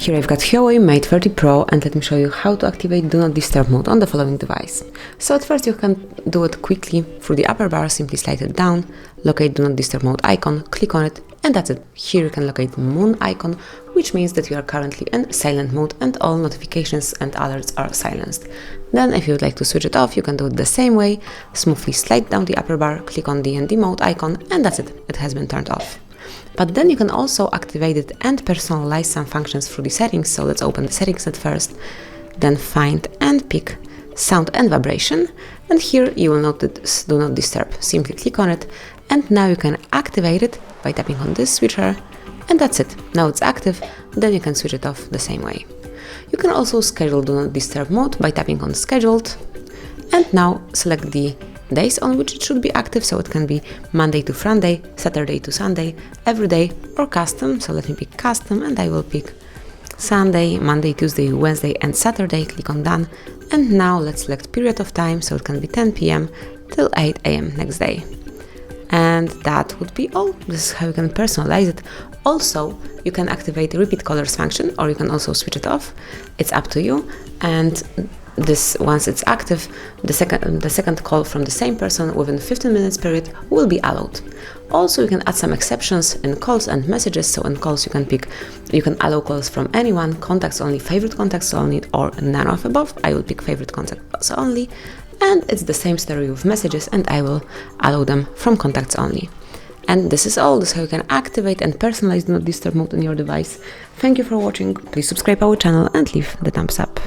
Here I've got HUAWEI Mate 30 Pro, and let me show you how to activate Do Not Disturb mode on the following device. So at first you can do it quickly through the upper bar. Simply slide it down, locate Do Not Disturb mode icon, click on it, and that's it. Here you can locate the moon icon, which means that you are currently in silent mode and all notifications and alerts are silenced. Then if you would like to switch it off, you can do it the same way. Smoothly slide down the upper bar, click on the DND mode icon, and that's it. It has been turned off. But then you can also activate it and personalize some functions through the settings. So let's open the settings at first, then find and pick sound and vibration. And here you will notice Do Not Disturb. Simply click on it, and now you can activate it by tapping on this switcher, and that's it. Now it's active, then you can switch it off the same way. You can also schedule Do Not Disturb mode by tapping on Scheduled, and now select the days on which it should be active, so it can be Monday to Friday, Saturday to Sunday, every day, or custom. So let me pick custom, and I will pick Sunday, Monday, Tuesday, Wednesday, and Saturday. Click on done, and now let's select period of time, so it can be 10 p.m. till 8 a.m. next day. And that would be all. This is how you can personalize it. Also, you can activate the repeat colors function, or you can also switch it off. It's up to you. And this, once it's active, the second call from the same person within 15 minutes period will be allowed. Also, you can add some exceptions in calls and messages. So in calls you can allow calls from anyone, contacts only, favorite contacts only, or none of above. I will pick favorite contacts only, and it's the same story with messages, and I will allow them from contacts only. And this is all. This is how you can activate and personalize Do Not Disturb mode on your device. Thank you for watching. Please subscribe our channel and leave the thumbs up.